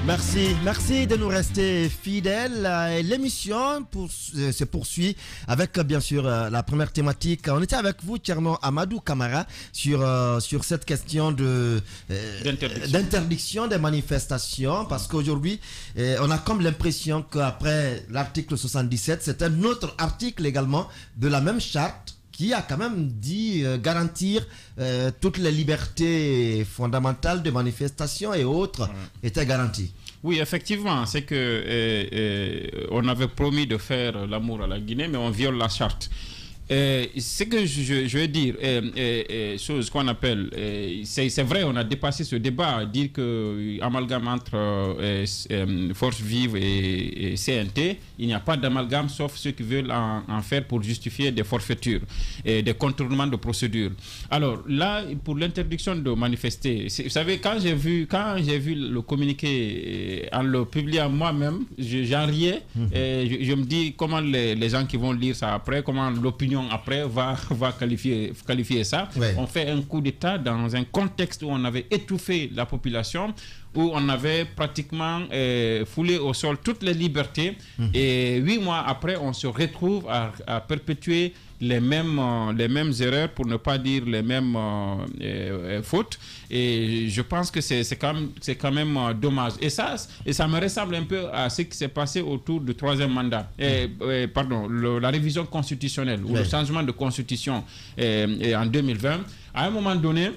Merci de nous rester fidèles. L'émission se poursuit avec bien sûr la première thématique. On était avec vous, Tcherno Amadou Camara, sur cette question d'interdiction des manifestations, parce qu'aujourd'hui, on a comme l'impression qu'après l'article 77, c'est un autre article également de la même charte qui a quand même dit garantir toutes les libertés fondamentales de manifestation et autres étaient garanties. Oui, effectivement, c'est que on avait promis de faire l'amour à la Guinée, mais on viole la charte. Ce que je veux dire, chose qu'on appelle, c'est vrai, on a dépassé ce débat, dire que amalgame entre Force Vive et CNT, il n'y a pas d'amalgame sauf ceux qui veulent en faire pour justifier des forfaitures et des contournements de procédures. Alors là, pour l'interdiction de manifester, vous savez, quand j'ai vu le communiqué en le publiant moi-même, j'en riais, et je me dis comment les gens qui vont lire ça après, comment l'opinion après va qualifier ça. Ouais. On fait un coup d'État dans un contexte où on avait étouffé la population, où on avait pratiquement foulé au sol toutes les libertés, et 8 mois après on se retrouve à perpétuer les mêmes erreurs, pour ne pas dire les mêmes fautes, et je pense que c'est quand même dommage, et ça me ressemble un peu à ce qui s'est passé autour du 3e mandat, la révision constitutionnelle ou le changement de constitution en 2020. À un moment donné,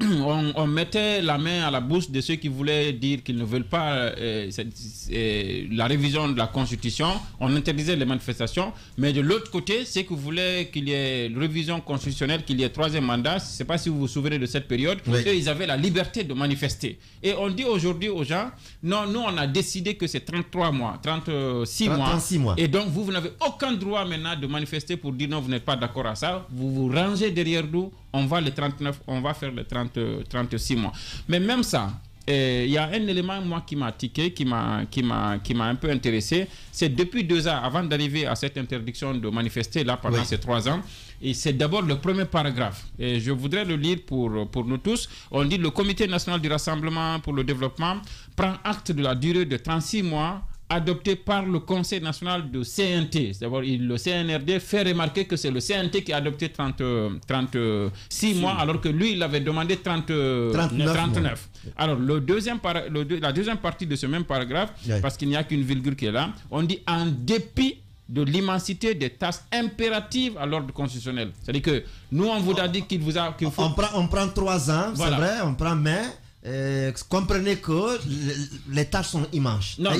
on mettait la main à la bouche de ceux qui voulaient dire qu'ils ne veulent pas la révision de la Constitution. On interdisait les manifestations. Mais de l'autre côté, ceux qui voulaient qu'il y ait une révision constitutionnelle, qu'il y ait 3e mandat, je ne sais pas si vous vous souvenez de cette période, eux, ils avaient la liberté de manifester. Et on dit aujourd'hui aux gens, non, nous, on a décidé que c'est 36 mois. Et donc, vous n'avez aucun droit maintenant de manifester pour dire non, vous n'êtes pas d'accord à ça. Vous vous rangez derrière nous. On va faire les 36 mois. Mais même ça, il y a un élément, moi, qui m'a tiqué, qui m'a un peu intéressé. C'est depuis 2 ans, avant d'arriver à cette interdiction de manifester, là, pendant ces 3 ans, et c'est d'abord le premier paragraphe. Et je voudrais le lire pour nous tous. On dit: le Comité national du rassemblement pour le développement prend acte de la durée de 36 mois adopté par le Conseil national de CNT. D'abord, le CNRD fait remarquer que c'est le CNT qui a adopté 36 mois, alors que lui, il avait demandé 39. Alors, la deuxième partie de ce même paragraphe, parce qu'il n'y a qu'une virgule qui est là, on dit: en dépit de l'immensité des tâches impératives à l'ordre constitutionnel. C'est-à-dire que nous, on vous a dit qu'il faut... On prend 3 ans, voilà. C'est vrai, on prend comprenez que les tâches sont immenses. Non,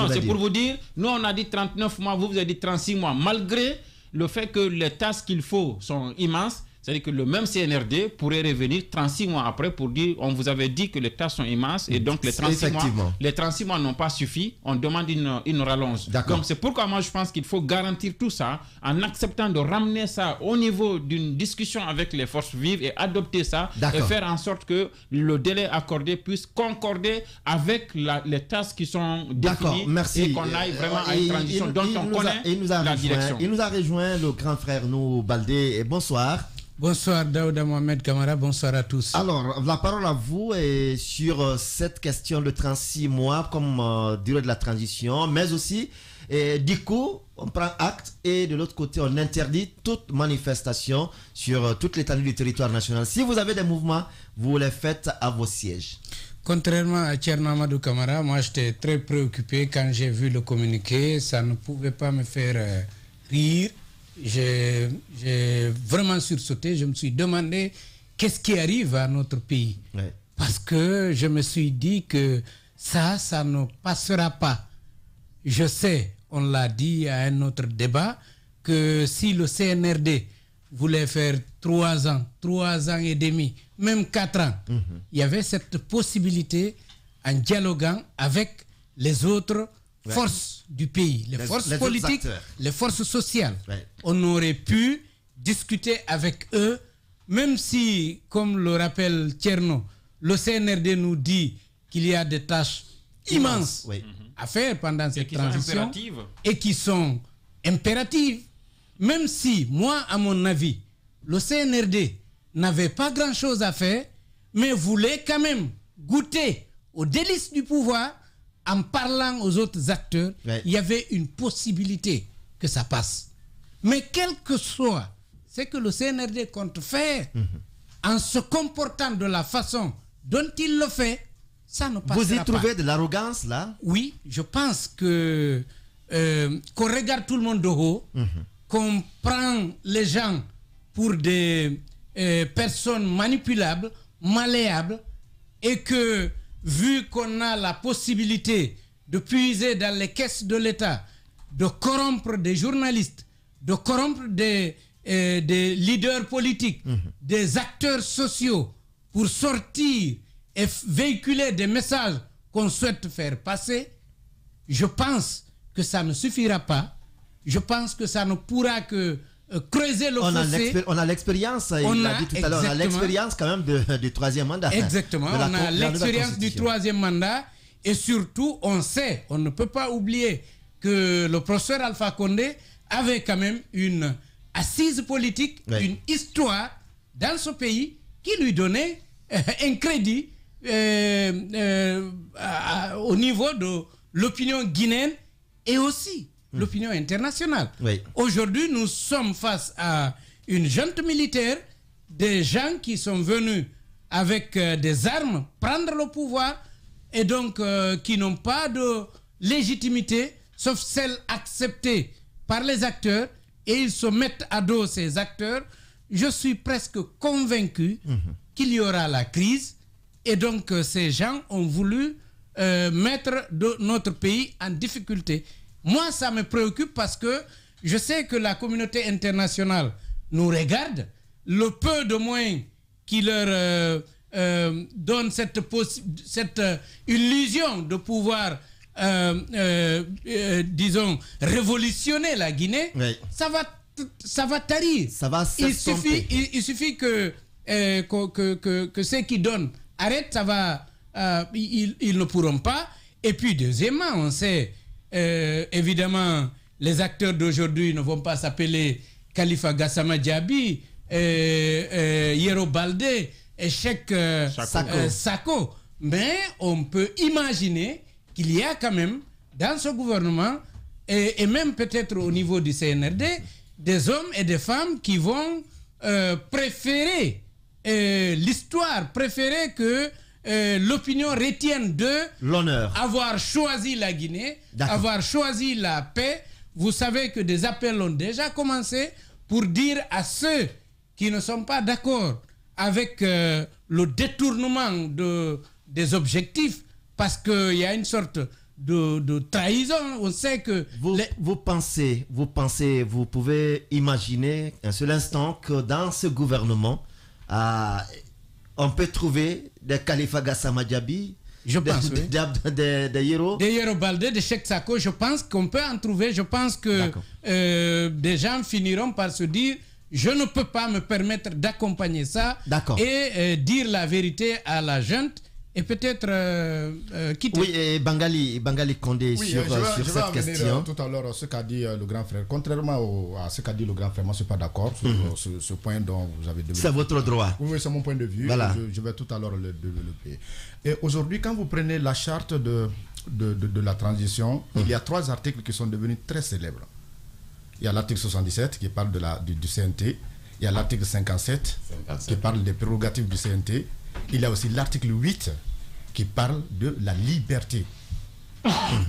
c'est pour vous dire, nous on a dit 39 mois, vous avez dit 36 mois, malgré le fait que les tâches qu'il faut sont immenses. C'est-à-dire que le même CNRD pourrait revenir 36 mois après pour dire: on vous avait dit que les tâches sont immenses, et donc les 36 mois n'ont pas suffi, on demande une rallonge. Donc c'est pourquoi moi je pense qu'il faut garantir tout ça en acceptant de ramener ça au niveau d'une discussion avec les forces vives et adopter ça et faire en sorte que le délai accordé puisse concorder avec les tâches qui sont définies. Merci. Et qu'on aille vraiment à une transition dont on connaît la direction. Il nous a rejoint le grand frère Nou Baldé, et bonsoir. Bonsoir Daouda Mohamed Camara, bonsoir à tous. Alors, la parole à vous est sur cette question de 36 mois comme durée de la transition, mais aussi, du coup, on prend acte et de l'autre côté, on interdit toute manifestation sur toute l'étendue du territoire national. Si vous avez des mouvements, vous les faites à vos sièges. Contrairement à Tcherno Amadou Camara, moi j'étais très préoccupé quand j'ai vu le communiqué. Ça ne pouvait pas me faire rire. J'ai vraiment sursauté. Je me suis demandé qu'est-ce qui arrive à notre pays. Parce que je me suis dit que ça ne passera pas. Je sais, on l'a dit à un autre débat, que si le CNRD voulait faire 3 ans et demi, même 4 ans, il y avait cette possibilité en dialoguant avec les autres forces du pays, les forces politiques, les forces sociales. On aurait pu discuter avec eux, même si, comme le rappelle Tcherno, le CNRD nous dit qu'il y a des tâches immenses à faire pendant cette transition et qui sont impératives. Même si, moi, à mon avis, le CNRD n'avait pas grand-chose à faire, mais voulait quand même goûter aux délices du pouvoir en parlant aux autres acteurs, il y avait une possibilité que ça passe. Mais quel que soit ce que le CNRD compte faire, en se comportant de la façon dont il le fait, ça ne passera pas. Vous y trouvez de l'arrogance là? Oui, je pense que qu'on regarde tout le monde de haut, qu'on prend les gens pour des personnes manipulables, malléables, et que vu qu'on a la possibilité de puiser dans les caisses de l'État, de corrompre des journalistes, de corrompre des leaders politiques, des acteurs sociaux, pour sortir et véhiculer des messages qu'on souhaite faire passer, je pense que ça ne suffira pas. Je pense que ça ne pourra que creuser le fossé. On a l'expérience, il l'a dit tout à l'heure, on a l'expérience quand même du troisième mandat. Exactement, on a l'expérience du troisième mandat, et surtout, on sait, on ne peut pas oublier que le professeur Alpha Condé avait quand même une assise politique, une histoire dans ce pays qui lui donnait un crédit au niveau de l'opinion guinéenne et aussi l'opinion internationale. Aujourd'hui, nous sommes face à une junte militaire, des gens qui sont venus avec des armes prendre le pouvoir et donc qui n'ont pas de légitimité, sauf celle acceptée par les acteurs, et ils se mettent à dos ces acteurs. Je suis presque convaincu qu'il y aura la crise, et donc ces gens ont voulu mettre notre pays en difficulté. Moi, ça me préoccupe parce que je sais que la communauté internationale nous regarde. Le peu de moyens qui leur donne cette illusion de pouvoir, disons, révolutionner la Guinée, ça va tarir. Ça va il suffit que ceux qui donnent arrêtent, ils ne pourront pas. Et puis, deuxièmement, on sait, évidemment, les acteurs d'aujourd'hui ne vont pas s'appeler Khalifa Gassama Diaby, Yero Baldé et Cheikh Sako. Mais on peut imaginer qu'il y a quand même dans ce gouvernement, et même peut-être au niveau du CNRD, des hommes et des femmes qui vont préférer l'histoire, préférer que l'opinion retienne l'honneur, avoir choisi la Guinée, avoir choisi la paix. Vous savez que des appels ont déjà commencé pour dire à ceux qui ne sont pas d'accord avec le détournement des objectifs, parce qu'il y a une sorte de trahison. On sait que... Vous pensez, vous pouvez imaginer un seul instant que dans ce gouvernement, on peut trouver des Khalifa Gassama Diaby, des Yero Baldé, des Cheikh Sako. Je pense qu'on peut en trouver. Je pense que des gens finiront par se dire: je ne peux pas me permettre d'accompagner ça et dire la vérité à la junte et peut-être quitter. Oui, et Bangali Condé, sur cette question. Tout à l'heure, ce qu'a dit le grand frère. Contrairement à ce qu'a dit le grand frère, moi je ne suis pas d'accord sur ce point dont vous avez développé. C'est votre droit. Oui, c'est mon point de vue. Voilà. Je vais tout à l'heure le développer. Et aujourd'hui, quand vous prenez la charte de la transition, il y a 3 articles qui sont devenus très célèbres. Il y a l'article 77 qui parle du CNT. Il y a l'article 57 qui parle des prérogatives du CNT. Il y a aussi l'article 8 qui parle de la liberté.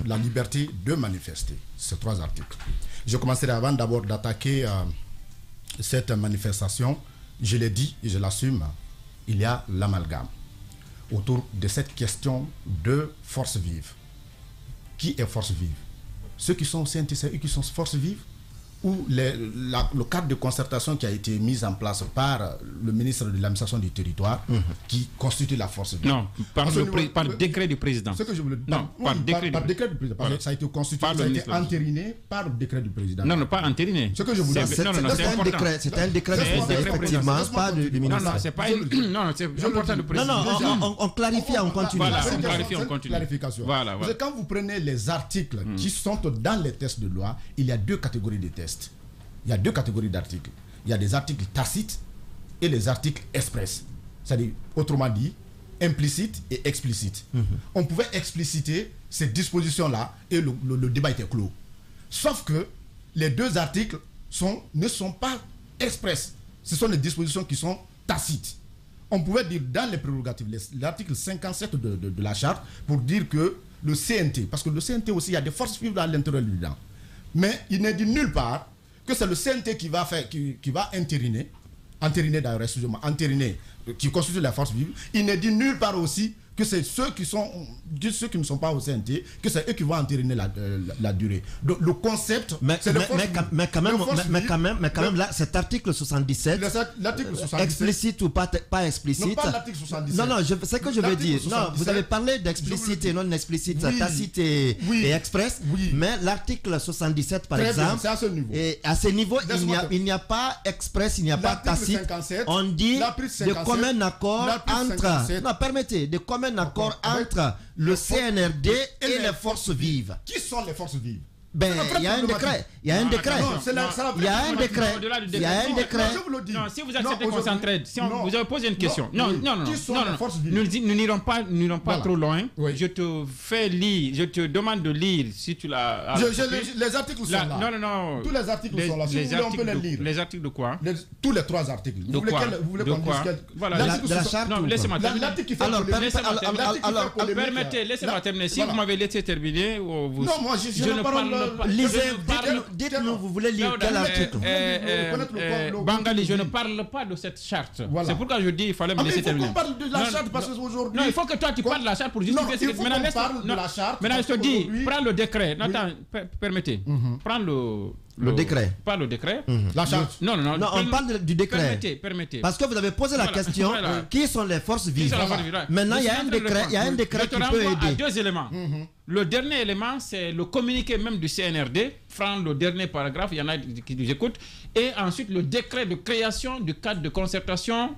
La liberté de manifester. Ces 3 articles. Je commencerai avant d'abord d'attaquer cette manifestation. Je l'ai dit et je l'assume. Il y a l'amalgame autour de cette question de force vive. Qui est force vive? Ceux qui sont au CNT, c'est eux qui sont force vive, ou le cadre de concertation qui a été mis en place par le ministre de l'administration du territoire qui constitue la force vive? Non, par décret du président. Ce que je voulais dire. Non, par décret du président. Parce que ça a été constitué, ça a été entériné par le décret du président. Non, pas entériné. Ce que je voulais dire. C'est un décret, effectivement, pas du ministre. Non, c'est pas c'est important de préciser. Non, on clarifie, on continue. Voilà, on clarifie, on continue. Clarification. Voilà. Parce que quand vous prenez les articles qui sont dans les textes de loi, il y a 2 catégories de textes. Il y a 2 catégories d'articles. Il y a des articles tacites et les articles express. C'est-à-dire, autrement dit, implicite et explicite. On pouvait expliciter ces dispositions-là et le débat était clos. Sauf que les deux articles ne sont pas express. Ce sont des dispositions qui sont tacites. On pouvait dire dans les prérogatives, l'article 57 de la charte, pour dire que le CNT, parce que le CNT aussi, il y a des forces vives à l'intérieur du dedans. Mais il n'est dit nulle part que c'est le CNT qui va entériner d'ailleurs, excusez-moi, qui constitue la force vive. Il n'est dit nulle part aussi que c'est ceux qui ne sont pas au CNT, que c'est eux qui vont entériner la durée. Donc le concept, c'est mais quand même là, cet article 77, explicite ou pas explicite. Non, pas l'article 77. Non, c'est ce que je veux dire. Non, vous avez parlé d'explicite et non explicite, tacite et express. Oui. Mais l'article 77, par exemple, à ce niveau. Et à ce niveau, il n'y a pas express, il n'y a pas tacite. 57, on dit de commun accord entre. Non, permettez, de commun accord entre le CNRD et les forces vives. Qui sont les forces vives? Ben, il y a un décret. Il y a un décret. Il y a un décret. Il y a un décret. Non, si vous acceptez qu'on s'entraide, si vous avez posé une question. Non. Nous n'irons pas trop loin. Je te fais lire, je te demande de lire si tu l'as. Les articles sont là. Non. Tous les articles sont là. Si vous voulez, on peut les lire. Les articles de quoi? Tous les trois articles. Vous voulez qu'on dise quel? Voilà. De la charte. Non, laissez-moi terminer. L'article qui fait polémique. Permettez, laissez-moi terminer. Si vous m'avez laissé terminer, non, moi je ne parle. Dites-nous, vous voulez lire quel article? Bangali, je ne parle pas de cette charte. Voilà. C'est pourquoi je dis il fallait me laisser terminer. Il faut qu'on parle de la charte parce qu'aujourd'hui. Non, il faut que toi tu parles de la charte pour justifier ce que. Maintenant, parle de la charte. Maintenant, je te dis, prends le décret. Attends, permettez. Prends le décret. Pas le décret. La charte. Non, on parle du décret. Permettez. Parce que vous avez posé la question, qui sont les forces vives? Maintenant, il y a un décret qui peut aider. À deux éléments. Le dernier élément, c'est le communiqué même du CNRD. Prends le dernier paragraphe, il y en a qui nous écoutent. Et ensuite, le décret de création du cadre de concertation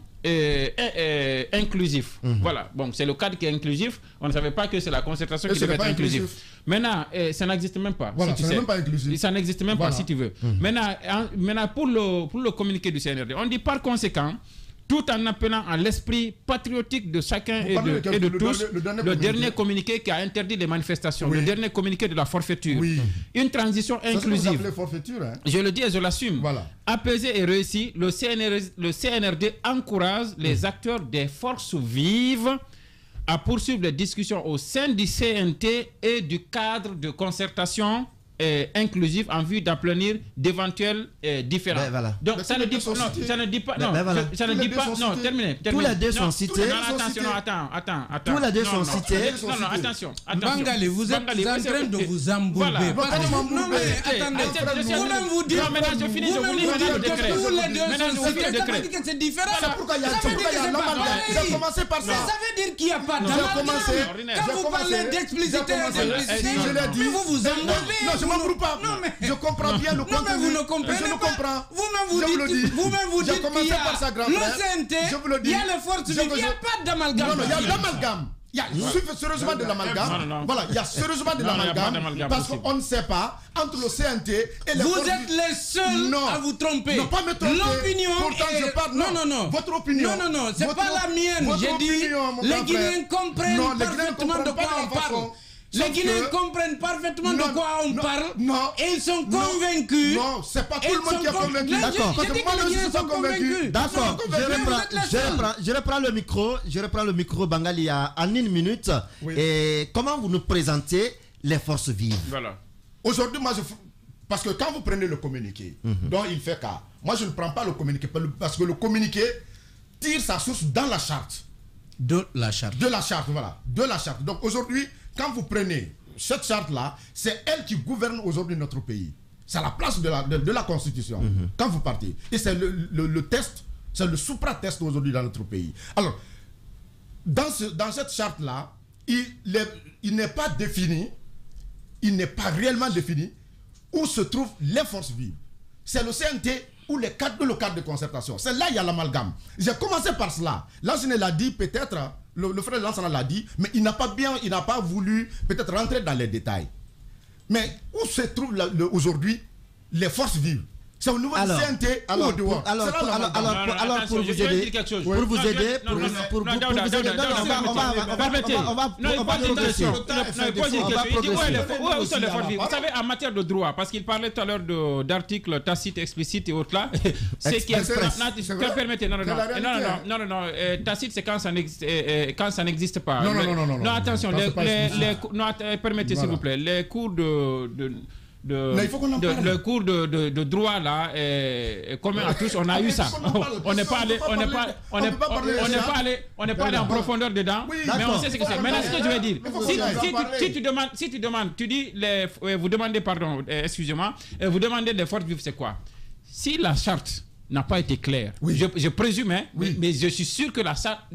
inclusif. Voilà, bon, c'est le cadre qui est inclusif. On ne savait pas que c'est la concertation qui devait être inclusive. Maintenant, ça n'existe même pas. Voilà, si ça même pas inclusif. Ça n'existe même pas si tu veux. Maintenant, pour le communiqué du CNRD, on dit par conséquent, tout en appelant à l'esprit patriotique de chacun et de tous, le dernier communiqué qui a interdit les manifestations, le dernier communiqué de la forfaiture, une transition inclusive. Je le dis et je l'assume. Voilà. Apaisé et réussi, le CNRD encourage les acteurs des forces vives à poursuivre les discussions au sein du CNT et du cadre de concertation inclusive en vue d'aplanir d'éventuels différends. Voilà. Donc ça ne dit pas non, terminez. Tous les deux sont cités. Attends. Tous les deux sont cités. Non, attention. Bangali, vous êtes en train de vous embourber. Non, mais attendez. Vous-même vous dites. Non, maintenant je finis, je vous lis le décret. Tous les deux sont cités. Ça veut dire que c'est différent. C'est pourquoi il y a l'amalgame. J'ai commencé par ça. Ça veut dire qu'il n'y a pas d'amalgame. Quand vous parlez d'explicité, vous vous embourbez. Je comprends bien le contenu. Non, mais vous ne comprenez pas. Vous-même vous dites qu'il y a le CNT, il y a les forces vives, il n'y a pas d'amalgame. Non, il y a l'amalgame. Il y a sérieusement de l'amalgame. Voilà, il y a sérieusement de l'amalgame parce qu'on ne sait pas entre le CNT et les forces vives. Vous êtes les seuls à vous tromper. Non, pas me tromper. L'opinion. Pourtant, je parle. Non. Votre opinion. Non, c'est pas la mienne. J'ai dit, les Guinéens comprennent parfaitement de quoi on parle. Les Guinéens comprennent parfaitement de quoi on parle et ils sont convaincus. Non, c'est pas tout le monde qui est convaincu. D'accord. Parce que moi, je suis convaincu. D'accord. Je reprends le micro, Bangali, en une minute. Et comment vous nous présentez les forces vives? Voilà. Aujourd'hui, moi, parce que quand vous prenez le communiqué, dont il fait cas, moi, je ne prends pas le communiqué parce que le communiqué tire sa source dans la charte. De la charte, voilà. De la charte. Donc aujourd'hui, quand vous prenez cette charte-là, c'est elle qui gouverne aujourd'hui notre pays. C'est à la place de la Constitution. Quand vous partez. Et c'est le test, c'est le supra-test aujourd'hui dans notre pays. Alors, dans cette charte-là, il n'est pas défini, il n'est pas réellement défini où se trouvent les forces vives. C'est le CNT ou le cadre de concertation. C'est là qu'il y a l'amalgame. J'ai commencé par cela. Lansana l'a dit peut-être, le frère Lansana l'a dit, mais il n'a pas voulu peut-être rentrer dans les détails. Mais où se trouvent aujourd'hui les forces vives? C'est au niveau du CNT ou au dehors. Alors, pour vous aider, pour vous aider, on va progresser. Où sont les forces vives? Vous savez, en matière de droit, parce qu'il parlait tout à l'heure d'articles tacites, explicites et autres là, c'est qui permettez. Non, tacite, c'est quand ça n'existe pas. Non, attention, permettez s'il vous plaît, les cours le cours de droit là commun à tous, on a eu ça. On n'est pas allé en profondeur dedans, mais on sait ce que c'est. Maintenant, ce que je veux dire, si tu demandes, tu dis vous demandez excusez-moi, vous demandez les forces vives, c'est quoi? Si la charte n'a pas été claire. Je présume, mais je suis sûr que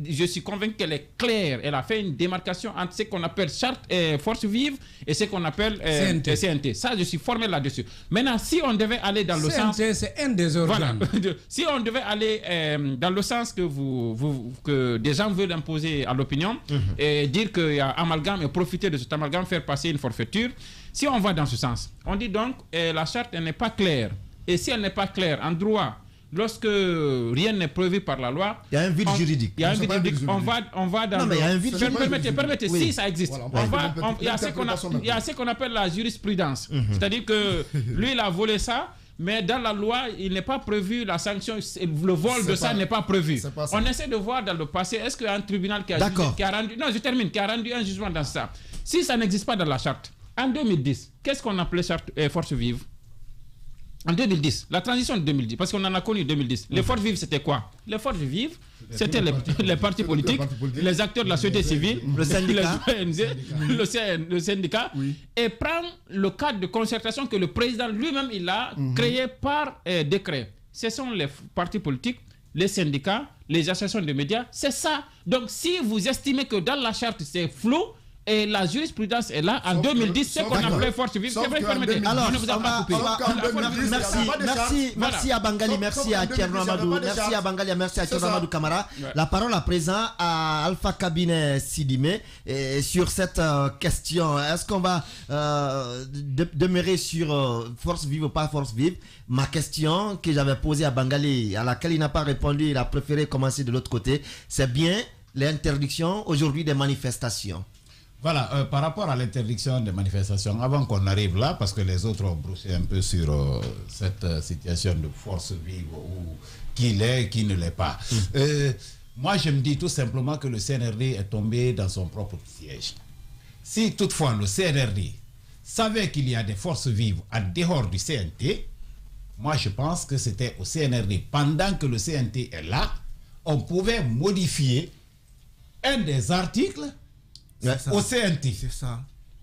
je suis convaincu qu'elle est claire. Elle a fait une démarcation entre ce qu'on appelle charte force vive et ce qu'on appelle CNT. Ça, je suis formé là-dessus. Maintenant, si on devait aller dans le sens... CNT, c'est un des organes. Voilà. Si on devait aller dans le sens que que des gens veulent imposer à l'opinion et dire qu'il y a amalgame et profiter de cet amalgame, faire passer une forfaiture, si on va dans ce sens, on dit donc la charte n'est pas claire. Et si elle n'est pas claire en droit, lorsque rien n'est prévu par la loi, il y a un vide juridique. Il y a un vide juridique. On va dans. Non, mais il y a un vide juridique. Permettez, si ça existe. Voilà, il y a ce qu'on appelle la jurisprudence. C'est-à-dire que lui, il a volé ça, mais dans la loi, il n'est pas prévu la sanction. Le vol de ça n'est pas prévu. On essaie de voir dans le passé, est-ce qu'il y a un tribunal qui a rendu. Non, je termine, qui a rendu un jugement dans ça. Si ça n'existe pas dans la charte, en 2010, qu'est-ce qu'on appelait charte force vive? En 2010, la transition de 2010, parce qu'on en a connu 2010. Les forces vives, c'était quoi? Les forces vives, c'était les partis politiques, les acteurs de la société civile, le syndicat, le syndicat, et prendre le cadre de concertation que le président lui-même il a créé par décret. Ce sont les partis politiques, les syndicats, les associations de médias, c'est ça. Donc, si vous estimez que dans la charte c'est flou, et la jurisprudence est là en 2010, c'est qu'on appelait force vive. C'est vrai, permettez. Alors, je ne vous ai pas coupé. Merci à Bangali, merci à Thierno Amadou, merci à Bangali, merci à Thierno Amadou Camara. La parole à présent à Alpha Cabinet Sidimé sur cette question. Est-ce qu'on va demeurer sur force vive ou pas force vive? Ma question que j'avais posée à Bangali, à laquelle il n'a pas répondu, il a préféré commencer de l'autre côté, c'est bien l'interdiction aujourd'hui des manifestations. Voilà, par rapport à l'interdiction des manifestations, avant qu'on arrive là, parce que les autres ont broussé un peu sur cette situation de force vive, ou qui l'est, qui ne l'est pas. Moi, je me dis tout simplement que le CNRD est tombé dans son propre piège. Si toutefois le CNRD savait qu'il y a des forces vives en dehors du CNT, moi je pense que c'était au CNRD, pendant que le CNT est là, on pouvait modifier un des articles au CNT. C'est ça.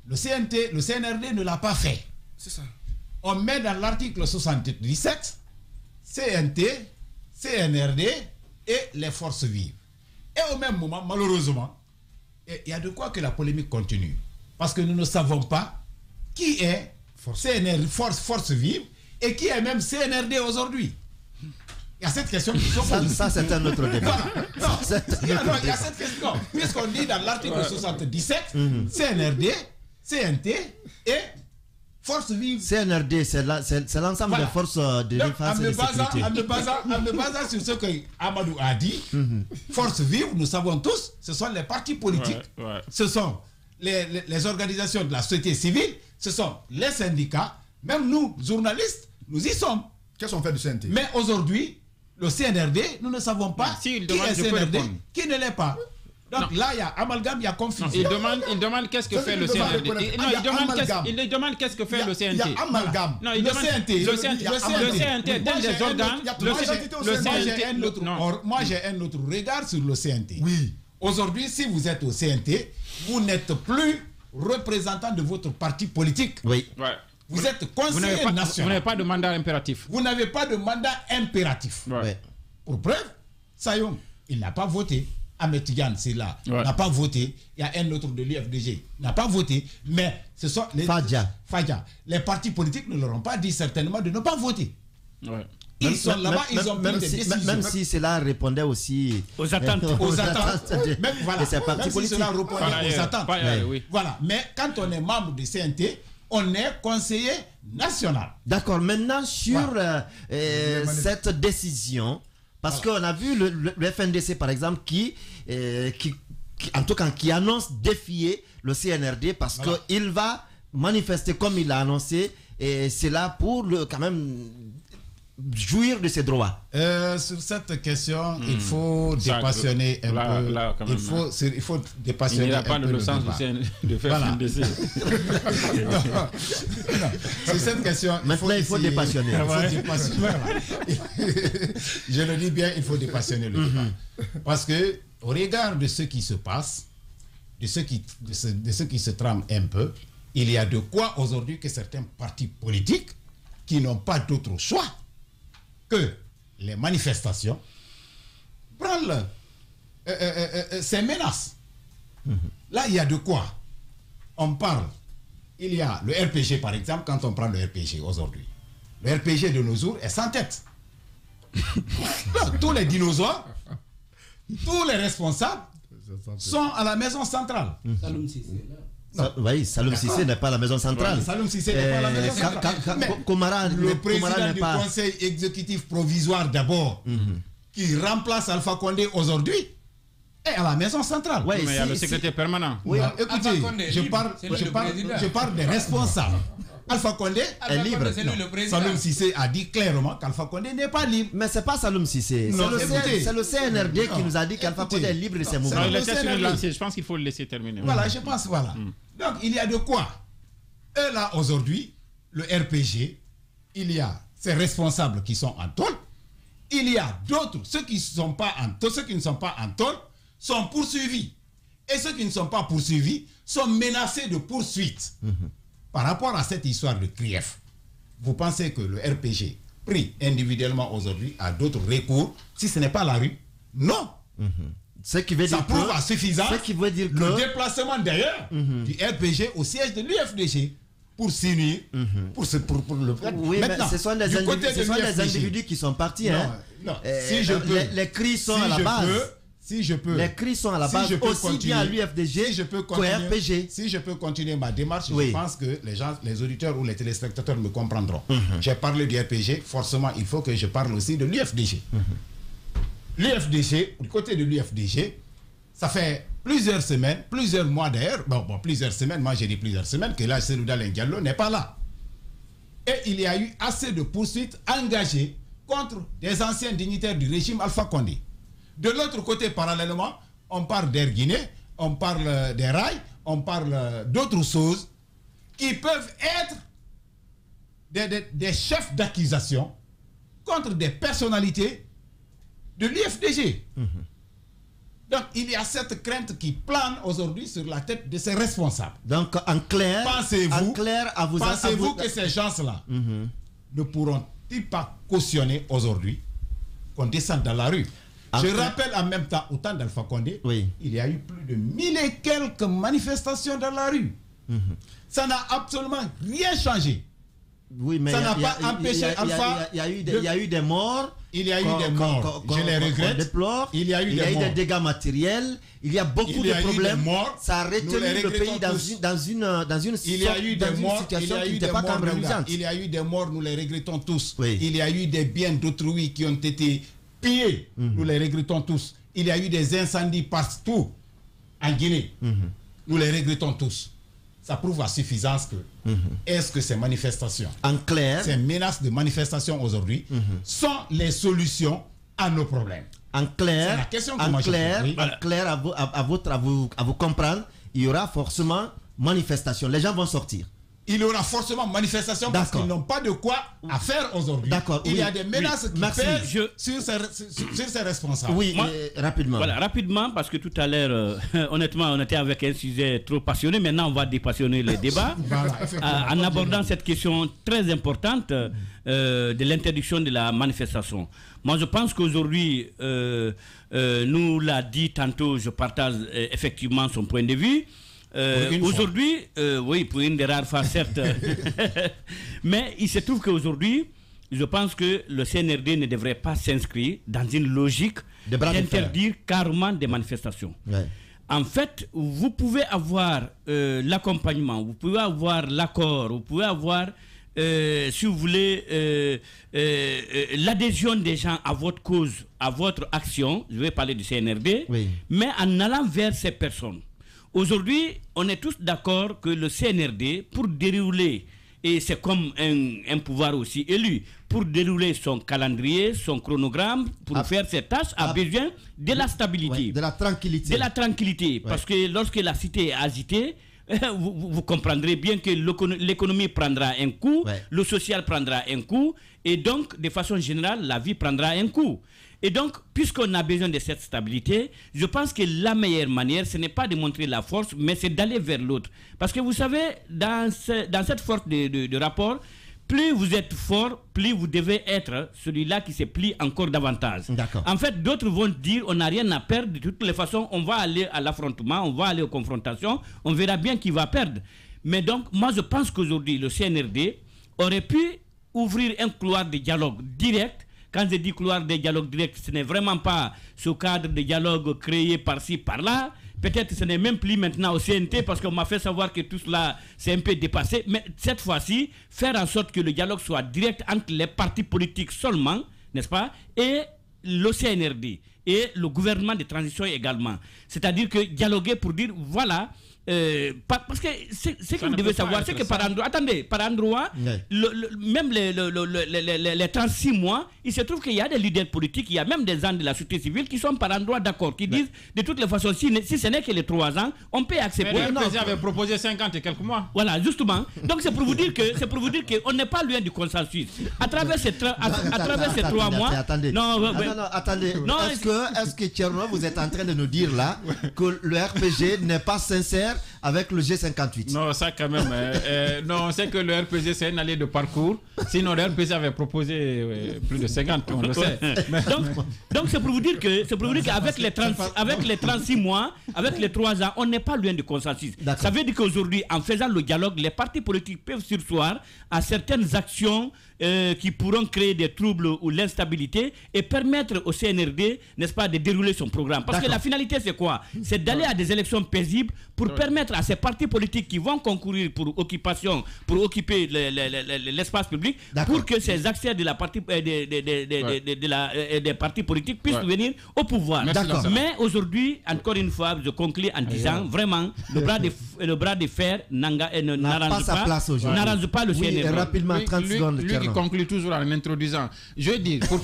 Le CNRD ne l'a pas fait. C'est ça. On met dans l'article 77 CNT, CNRD et les forces vives. Et au même moment, malheureusement, il y a de quoi que la polémique continue. Parce que nous ne savons pas qui est force vive et qui est même CNRD aujourd'hui. Il y a cette question qui se pose. Ça, c'est un autre débat. Il y a cette question. Puisqu'on dit dans l'article 77, CNRD, CNT et forces vives. CNRD, c'est l'ensemble des forces de défense et de sécurité. En me basant sur ce que Amadou a dit, forces vives, nous savons tous, ce sont les partis politiques, ce sont les organisations de la société civile, ce sont les syndicats, même nous, journalistes, nous y sommes. Qu'est-ce qu'on fait du CNT? Mais aujourd'hui, le CNRD, nous ne savons pas qui est CNRD, qui ne l'est pas. Donc là, il y a amalgame, il y a confusion. Il demande qu'est-ce que fait le CNRD. Non, il demande qu'est-ce que fait le CNT. Il y a amalgame. Non, il demande le CNT dans des organes. Moi, j'ai un autre regard sur le CNT. Oui. Aujourd'hui, si vous êtes au CNT, vous n'êtes plus représentant de votre parti politique. Oui. Vous êtes conseiller national. Vous n'avez pas de mandat impératif. Vous n'avez pas de mandat impératif. Pour preuve, Sayon, il n'a pas voté. Ahmed Tidiane, c'est là, n'a pas voté. Il y a un autre de l'UFDG, n'a pas voté. Mais ce sont les Fadja. Les partis politiques ne leur ont pas dit certainement de ne pas voter. Ils sont là-bas, ils ont pris des décisions. Même si cela répondait aussi aux attentes. Même voilà, même si cela répondait aux attentes. Voilà. Mais quand on est membre du CNT, on est conseiller national. D'accord. Maintenant, sur cette décision, parce qu'on a vu le FNDC, par exemple, qui en tout cas, qui annonce défier le CNRD parce qu'il va manifester comme il l'a annoncé, et c'est là pour quand même jouir de ses droits. Sur cette question, il faut dépassionner un peu. Il faut dépassionner. Il n'y a pas un peu le sens de faire un décès. Sur cette question, maintenant il faut dépassionner. Je le dis bien, il faut dépassionner le débat. Parce que au regard de ce qui se passe, de ce qui se trame un peu, il y a de quoi aujourd'hui que certains partis politiques qui n'ont pas d'autre choix que les manifestations prennent ces menaces. Là, il y a de quoi. On parle. Il y a le RPG, par exemple, quand on prend le RPG aujourd'hui. Le RPG de nos jours est sans tête. Tous les dinosaures, tous les responsables sont à la maison centrale. Saloum Cissé, oui, Saloum Cissé n'est pas la maison centrale. Saloum Cissé n'est pas la maison centrale. Le président du conseil exécutif provisoire d'abord, qui remplace Alpha Condé aujourd'hui, est à la maison centrale. Oui, mais il y a le secrétaire permanent. Oui, écoutez, je parle des responsables. Alpha Condé est libre. Saloum Cissé a dit clairement qu'Alpha Condé n'est pas libre. Mais c'est pas Saloum Cissé. C'est le CNRD qui nous a dit qu'Alpha Condé est libre de ses mouvements. Je pense qu'il faut le laisser terminer. Voilà, je pense, voilà. Donc, il y a de quoi. Eux, là, aujourd'hui, le RPG, il y a ces responsables qui sont en tôle. Il y a d'autres, ceux qui ne sont pas en tôle, sont poursuivis. Et ceux qui ne sont pas poursuivis sont menacés de poursuite. Par rapport à cette histoire de CRIEF, vous pensez que le RPG, pris individuellement aujourd'hui, a d'autres recours, si ce n'est pas la rue? Non. Ce qui veut dire ça prouve à suffisance le déplacement d'ailleurs du RPG au siège de l'UFDG pour s'unir, pour le... Oui, maintenant, mais ce sont des individus qui sont partis. Non. Si je peux, les cris sont à la base. Les cris sont à la base aussi bien à l'UFDG qu'au RPG. Si je peux continuer ma démarche, je pense que les auditeurs ou les téléspectateurs me comprendront. J'ai parlé du RPG, forcément il faut que je parle aussi de l'UFDG. L'UFDG, du côté de l'UFDG, ça fait plusieurs semaines, plusieurs mois d'ailleurs, plusieurs semaines, moi j'ai dit plusieurs semaines, que là Selouda Diallo n'est pas là. Et il y a eu assez de poursuites engagées contre des anciens dignitaires du régime Alpha Condé. De l'autre côté, parallèlement, on parle d'Air Guinée, on parle des rails, on parle d'autres choses qui peuvent être des chefs d'accusation contre des personnalités de l'UFDG. Donc, il y a cette crainte qui plane aujourd'hui sur la tête de ces responsables. Donc, en clair, pensez-vous que ces gens-là ne pourront-ils pas cautionner aujourd'hui qu'on descende dans la rue? Je rappelle en même temps, au temps d'Alpha Condé, il y a eu plus de 1000 et quelques manifestations dans la rue. Ça n'a absolument rien changé. Oui, mais ça n'a pas empêché Alpha. Il y a eu des morts. Il y a eu des morts. Je les regrette. Il y a eu des dégâts matériels. Il y a beaucoup de problèmes. Ça a retenu le pays dans une situation qui n'était pas cambrélisante. Il y a eu des morts, nous les regrettons tous. Il y a eu des biens d'autrui qui ont été pillés. Nous les regrettons tous. Il y a eu des incendies partout en Guinée. Nous les regrettons tous. Ça prouve à suffisance que est-ce que ces manifestations, en clair, ces menaces de manifestation aujourd'hui sont les solutions à nos problèmes? En clair, c'est la question que en clair, à vous comprendre, il y aura forcément manifestation. Les gens vont sortir. Il y aura forcément manifestation parce qu'ils n'ont pas de quoi à faire aujourd'hui. Il y a des menaces qui pèsent sur ces responsables. Oui, rapidement. Voilà, rapidement, parce que tout à l'heure, honnêtement, on était avec un sujet trop passionné. Maintenant, on va dépassionner les débats en abordant cette question très importante de l'interdiction de la manifestation. Moi, je pense qu'aujourd'hui, nous l'a dit tantôt, je partage effectivement son point de vue. Aujourd'hui, oui, pour une des rares fois, certes. Mais il se trouve qu'aujourd'hui, je pense que le CNRD ne devrait pas s'inscrire dans une logique d'interdire carrément des manifestations. en fait, vous pouvez avoir l'accompagnement, vous pouvez avoir l'accord, vous pouvez avoir, si vous voulez, l'adhésion des gens à votre cause, à votre action. Je vais parler du CNRD, mais en allant vers ces personnes. Aujourd'hui, on est tous d'accord que le CNRD, pour dérouler, et c'est comme un pouvoir aussi élu, pour dérouler son calendrier, son chronogramme, pour faire ses tâches, a besoin de la stabilité. De la tranquillité. De la tranquillité. Parce que lorsque la cité est agitée, vous comprendrez bien que l'économie prendra un coup, le social prendra un coup, et donc, de façon générale, la vie prendra un coup. Et donc, puisqu'on a besoin de cette stabilité, je pense que la meilleure manière, ce n'est pas de montrer la force, mais c'est d'aller vers l'autre. Parce que vous savez, dans cette force de rapport, plus vous êtes fort, plus vous devez être celui-là qui se plie encore davantage. En fait, d'autres vont dire, on n'a rien à perdre, de toutes les façons, on va aller à l'affrontement, on va aller aux confrontations, on verra bien qui va perdre. Mais donc, moi je pense qu'aujourd'hui, le CNRD aurait pu ouvrir un couloir de dialogue direct. Quand je dis couloir de dialogue direct, ce n'est vraiment pas ce cadre de dialogue créé par-ci, par-là. Peut-être que ce n'est même plus maintenant au CNT parce qu'on m'a fait savoir que tout cela s'est un peu dépassé. Mais cette fois-ci, faire en sorte que le dialogue soit direct entre les partis politiques seulement, n'est-ce pas, et le CNRD et le gouvernement de transition également. C'est-à-dire que dialoguer pour dire, voilà... parce que ce que vous devez savoir, c'est que par endroit, même les 36 mois, il se trouve qu'il y a des leaders politiques, il y a même des gens de la société civile qui sont par endroit d'accord, qui disent de toutes les façons, si ce n'est que les 3 ans, on peut accepter. Mais le président avait proposé 50 et quelques mois. Voilà, justement. Donc c'est pour vous dire qu'on n'est pas loin du consensus. À travers ces 3 mois. Attendez. Est-ce que Tcherno, vous êtes en train de nous dire là que le RPG n'est pas sincère avec le G58? Non, ça quand même. Non, on sait que le RPG c'est une allée de parcours. Sinon, le RPG avait proposé plus de 50, on le sait. Donc c'est pour vous dire qu'avec les 36 mois, avec les 3 ans, on n'est pas loin du consensus. Ça veut dire qu'aujourd'hui, en faisant le dialogue, les partis politiques peuvent surseoir à certaines actions qui pourront créer des troubles ou l'instabilité et permettre au CNRD, n'est-ce pas, de dérouler son programme. Parce que la finalité, c'est quoi? C'est d'aller à des élections paisibles pour permettre à ces partis politiques qui vont concourir pour occuper l'espace public, pour que ces acteurs des partis politiques puissent venir au pouvoir. Mais aujourd'hui, encore une fois, je conclue en disant vraiment, le bras de fer n'arrange pas le CNRD. Rapidement, 30 secondes. Lui qui conclut toujours en introduisant. Je veux dire, pour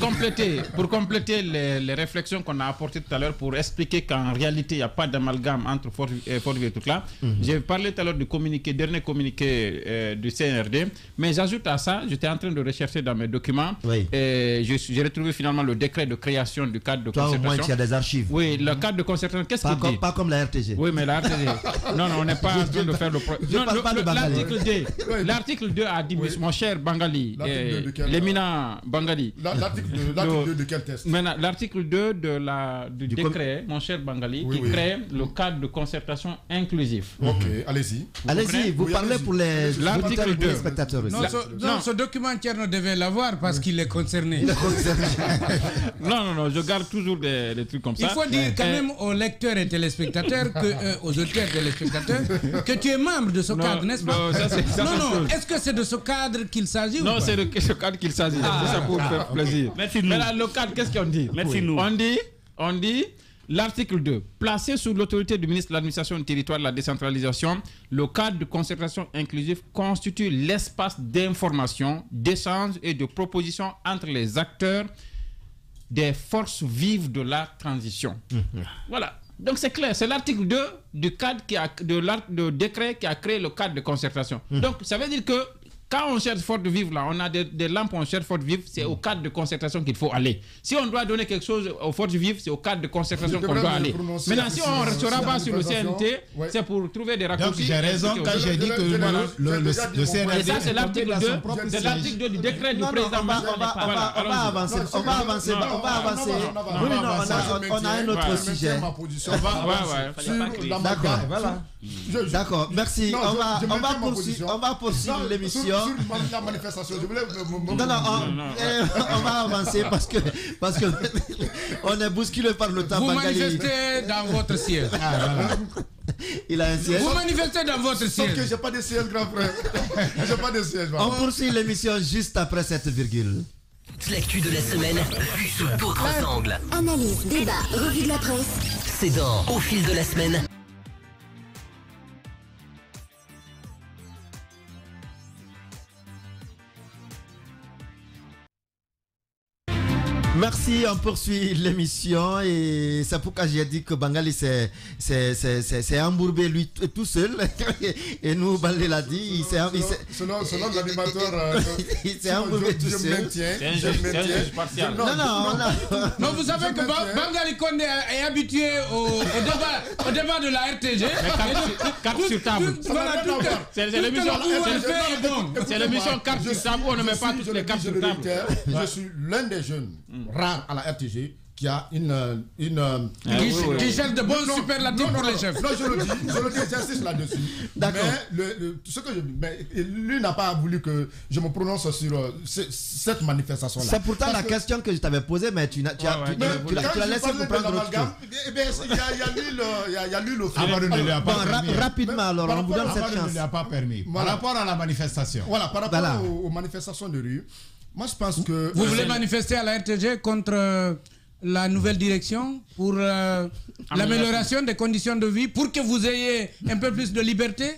compléter les réflexions qu'on a apportées tout à l'heure, pour expliquer qu'en réalité, il n'y a pas d'amalgame entre Fort Vie et tout là. J'ai parlé tout à l'heure du dernier communiqué du CNRD, mais j'ajoute à ça, j'étais en train de rechercher dans mes documents, et j'ai retrouvé finalement le décret de création du cadre de concertation. Au moins, il y a des archives. Oui, le cadre de concertation, qu'est-ce qu'il dit? Pas comme la RTG. Oui, mais la RTG. Non, on n'est pas en train de faire le... L'article 2 a dit, mon cher Bangali, l'éminent Bangali. L'article 2 de quel test? L'article 2 du décret, mon cher Bangali, qui crée le cadre de concertation inclusif. Ok, allez-y. Allez-y, vous parlez pour les spectateurs aussi. Non, ce document, Tcherno devait l'avoir parce qu'il est concerné. Non, je garde toujours des trucs comme ça. Il faut dire quand même aux lecteurs et téléspectateurs, aux auditeurs et téléspectateurs, que tu es membre de ce cadre, n'est-ce pas? Non, est-ce que c'est de ce cadre qu'il s'agit? Non, c'est de ce cadre qu'il s'agit. C'est ça pour faire plaisir. Merci. Mais là, le cadre, qu'est-ce qu'on dit? Merci nous. On dit l'article 2, placé sous l'autorité du ministre de l'Administration du territoire et de la décentralisation, le cadre de concertation inclusive constitue l'espace d'information, d'échange et de proposition entre les acteurs des forces vives de la transition. Voilà. Donc c'est clair, c'est l'article 2 du cadre de décret qui a créé le cadre de concertation. Donc ça veut dire que quand on cherche force vive, là, on a des lampes, on cherche force vive, c'est au cadre de concertation qu'il faut aller. Si on doit donner quelque chose aux forces vives, c'est au cadre de concertation qu'on doit aller. Maintenant, si on ne restera pas sur le CNT, c'est pour trouver des raccourcis. Donc j'ai raison quand j'ai dit que le CNT... Et ça, c'est l'article 2, c'est l'article 2 du décret du président. On va avancer. Oui, non, on a un autre sujet. D'accord, voilà. D'accord, merci. Non, on va poursuivre l'émission. Sur la manifestation, je voulais... On va avancer parce que on est bousculé par le temps. Vous manifestez dans votre siège. Il a un siège. Vous manifestez dans votre siège. Sauf que j'ai pas de siège, grand frère. J'ai pas de siège. On poursuit l'émission juste après cette virgule. L'actu de la semaine, vue sous d'autres angles. Analyse, débat, revue de la presse. C'est dans Au fil de la semaine. Merci, on poursuit l'émission et c'est pourquoi j'ai dit que Bangali c'est embourbé lui tout seul et nous Balé l'a dit, selon l'animateur, il s'est embourbé tout seul. Non, vous savez que Bangali Condé est habitué au débat de la RTG. Carte sur table. C'est l'émission carte sur table, on ne met pas toutes les cartes sur table. Je suis l'un des jeunes rares à la RTG qui a qui cherche de bons superlatifs pour les chefs. Non, je le dis, j'insiste là-dessus. D'accord. Mais lui n'a pas voulu que je me prononce sur cette manifestation-là. C'est pourtant la question que je t'avais posée, mais tu l'as laissé comprendre autre chose. Il y a lu le film. Rapidement, alors, on vous donne cette chance. Ne lui a pas permis. Par rapport à la manifestation. Voilà, par rapport aux manifestations de rue, moi je pense que... Vous voulez manifester à la RTG contre la nouvelle direction pour l'amélioration des conditions de vie, pour que vous ayez un peu plus de liberté?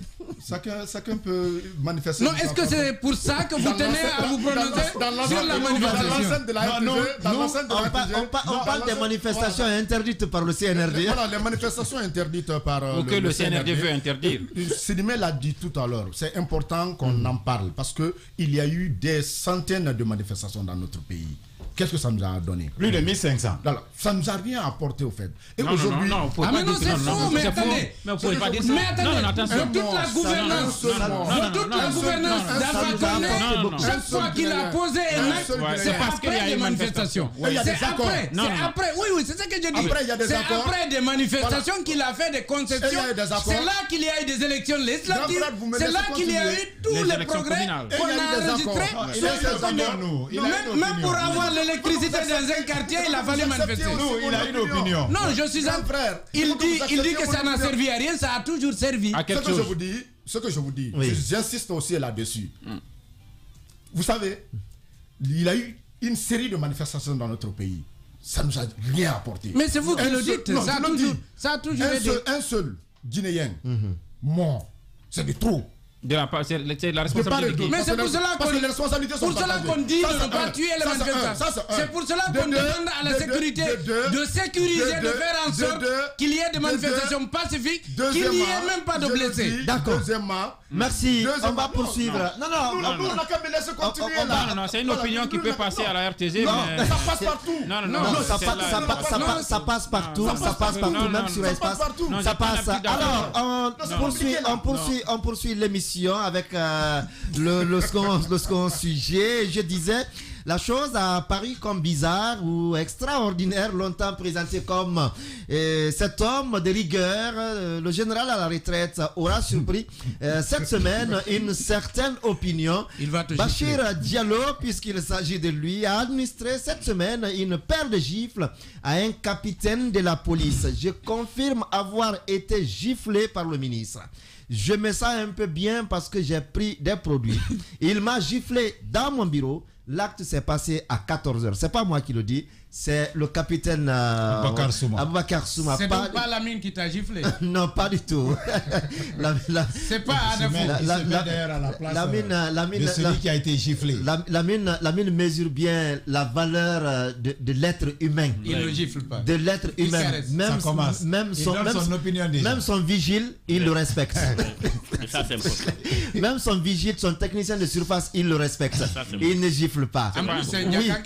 Chacun peut manifester. Non, est-ce que c'est pour ça que vous tenez à vous prononcer sur la manifestation? On parle des manifestations interdites par le CNRD. Voilà, les manifestations interdites par le CNRD veut interdire. Sidimé l'a dit tout à l'heure, c'est important qu'on en parle parce qu'il y a eu des centaines de manifestations dans notre pays. Qu'est-ce que ça nous a donné? Plus de 1500. Alors, ça ne nous a rien apporté au fait. Et aujourd'hui... Non, c'est faux, mais attendez. Mais vous pouvez pas dire ça. Mais attendez, de toute la gouvernance, d'Alpha Condé, chaque fois qu'il a posé un acte, c'est après des manifestations. C'est après. Oui, c'est ça que je dis. C'est après des manifestations qu'il a fait des concessions. C'est là qu'il y a eu des élections législatives. C'est là qu'il y a eu tous les progrès qu'on a enregistrés. Même pour avoir l'électricité dans un quartier, il a fallu manifester. Il a une opinion. Non, je suis un frère. Il dit que ça n'a servi à rien, ça a toujours servi. Ce que je vous dis, j'insiste aussi là-dessus. Vous savez, il y a eu une série de manifestations dans notre pays. Ça ne nous a rien apporté. Mais c'est vous qui le dites. Ça a toujours été. Un seul Guinéen mort, c'est de trop. C'est la responsabilité. Mais c'est pour cela qu'on dit de ne pas tuer les manifestants. C'est pour cela qu'on demande à la sécurité de sécuriser, de faire en sorte qu'il y ait des manifestations pacifiques, qu'il n'y ait même pas de blessés. D'accord. Merci. On va poursuivre. Non, on n'a qu'à me laisser continuer là. Non, c'est une opinion qui peut passer à la RTG. Non, ça passe partout. Non, ça passe partout. Ça passe partout, même sur l'espace. Ça passe. Alors, on poursuit l'émission avec le second sujet. Je disais, la chose a paru comme bizarre ou extraordinaire, longtemps présenté comme cet homme de rigueur, le général à la retraite, aura surpris cette semaine une certaine opinion. Bachir Diallo, puisqu'il s'agit de lui, a administré cette semaine une paire de gifles à un capitaine de la police. Je confirme avoir été giflé par le ministre. Je me sens un peu bien parce que j'ai pris des produits. Il m'a giflé dans mon bureau. L'acte s'est passé à 14h. C'est pas moi qui le dis, c'est le capitaine Aboubakar Souma. C'est donc pas Lamine qui t'a giflé? Non, pas du tout. C'est pas Adafou. De celui qui a été giflé. Lamine mesure bien la valeur de l'être humain. Il ne gifle pas. De l'être humain. Même son vigile, il le respecte. Ça, c'est important. Même son vigile, son technicien de surface, il le respecte. Il ne gifle pas.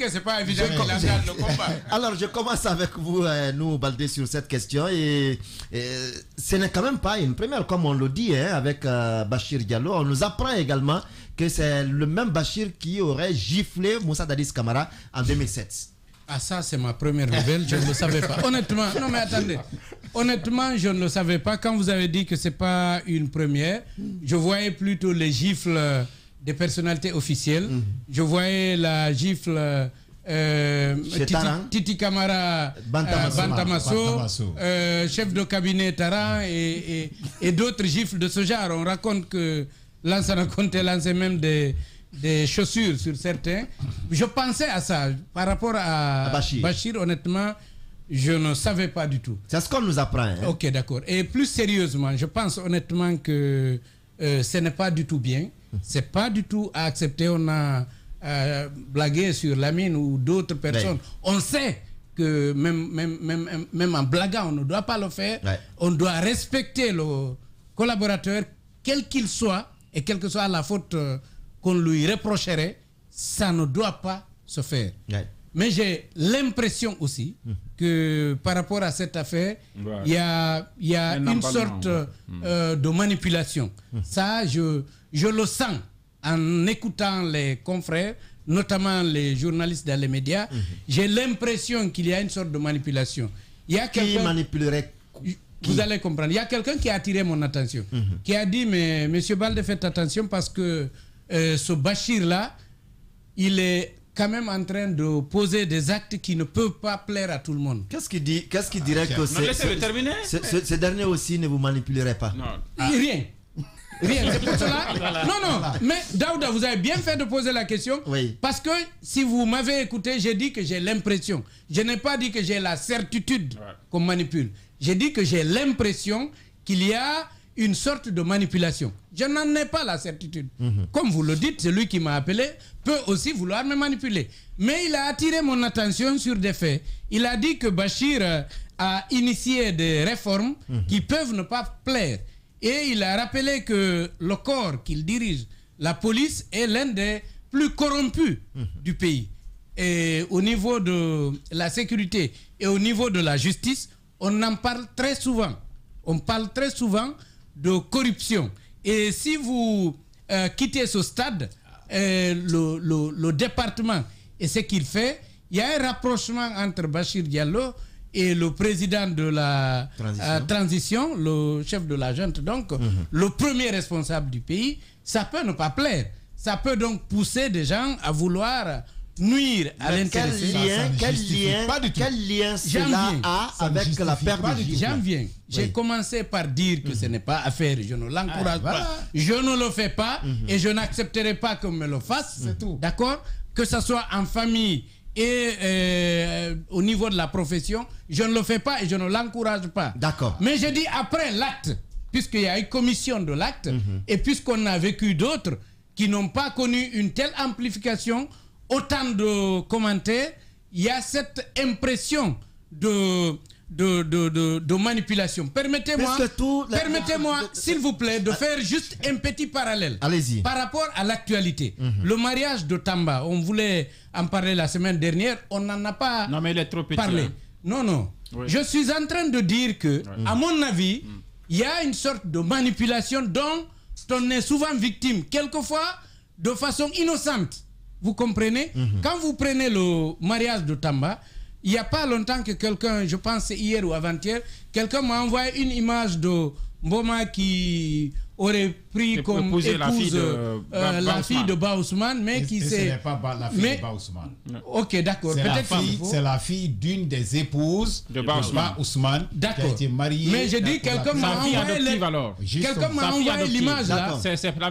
C'est pas évident qu'il engage le combat. Alors, je commence avec vous, nous, Baldé, sur cette question. Et ce n'est quand même pas une première, comme on le dit, avec Bachir Diallo. On nous apprend également que c'est le même Bachir qui aurait giflé Moussa Dadis Camara en 2007. Ah, ça, c'est ma première nouvelle, je ne le savais pas. Honnêtement, non mais attendez. honnêtement, je ne le savais pas. Quand vous avez dit que ce n'est pas une première, je voyais plutôt les gifles des personnalités officielles. Je voyais la gifle Titi Camara Bantamasso, chef de cabinet Taran et d'autres gifles de ce genre. On raconte que Lansana Conté lançait même des chaussures sur certains. Je pensais à ça. Par rapport à Bachir, honnêtement, je ne savais pas du tout. C'est ce qu'on nous apprend. Hein? Ok, d'accord. Et plus sérieusement, je pense honnêtement que ce n'est pas du tout bien. C'est pas du tout à accepter. On a blagué sur Lamine ou d'autres personnes. On sait que même en blaguant, on ne doit pas le faire. On doit respecter le collaborateur, quel qu'il soit, et quelle que soit la faute qu'on lui reprocherait, ça ne doit pas se faire. Mais j'ai l'impression aussi que par rapport à cette affaire, il y a une sorte de manipulation. Ça, je le sens en écoutant les confrères, notamment les journalistes dans les médias. J'ai l'impression qu'il y a une sorte de manipulation. Il y a qui manipulerait? Vous allez comprendre. Il y a quelqu'un qui a attiré mon attention, qui a dit, mais Monsieur Balde, faites attention parce que ce Bachir-là, il est quand même en train de poser des actes qui ne peuvent pas plaire à tout le monde. Qu'est-ce qu'il dirait que ce dernier aussi ne vous manipulerait pas? Rien. C'est pour cela. Non. Mais Daouda, vous avez bien fait de poser la question. Parce que si vous m'avez écouté, j'ai dit que j'ai l'impression. Je n'ai pas dit que j'ai la certitude qu'on manipule. J'ai dit que j'ai l'impression qu'il y a une sorte de manipulation. Je n'en ai pas la certitude. Comme vous le dites, celui qui m'a appelé peut aussi vouloir me manipuler. Mais il a attiré mon attention sur des faits. Il a dit que Bachir a initié des réformes qui peuvent ne pas plaire. Et il a rappelé que le corps qu'il dirige, la police, est l'un des plus corrompus du pays. Et au niveau de la sécurité et au niveau de la justice, on en parle très souvent. On parle très souvent de corruption. Et si vous quittez ce stade, le département et ce qu'il fait, il y a un rapprochement entre Bachir Diallo et le président de la transition, le chef de la junte, donc le premier responsable du pays. Ça peut ne pas plaire. Ça peut donc pousser des gens à vouloir nuire à l'intéressé. Quel lien cela a avec la perte de vie? J'en viens. J'ai commencé par dire que ce n'est pas à faire. Je ne l'encourage pas. Je ne le fais pas et je n'accepterai pas qu'on me le fasse. C'est tout. D'accord? Que ce soit en famille et au niveau de la profession, je ne le fais pas et je ne l'encourage pas. D'accord. Mais je dis après l'acte, puisqu'il y a une commission de l'acte et puisqu'on a vécu d'autres qui n'ont pas connu une telle amplification, autant de commentaires, il y a cette impression de manipulation. Permettez-moi, s'il vous plaît, de faire juste un petit parallèle. Allez-y. Par rapport à l'actualité. Le mariage de Tamba, on voulait en parler la semaine dernière, on n'en a pas non, mais il est trop petit, parlé. Hein. Non. Oui. Je suis en train de dire que, à mon avis, il y a une sorte de manipulation dont on est souvent victime, quelquefois de façon innocente. Vous comprenez? Quand vous prenez le mariage de Tamba, il n'y a pas longtemps que quelqu'un, je pense hier ou avant-hier, quelqu'un m'a envoyé une image de Mboma qui aurait pris comme épouse la fille de Ba Ousmane, mais qui s'est... Ce n'est pas la fille de Ba Ousmane. Ok, d'accord. C'est la fille d'une des épouses de Ba Ousmane qui a été mariée. Mais je dis, quelqu'un m'a envoyé l'image là.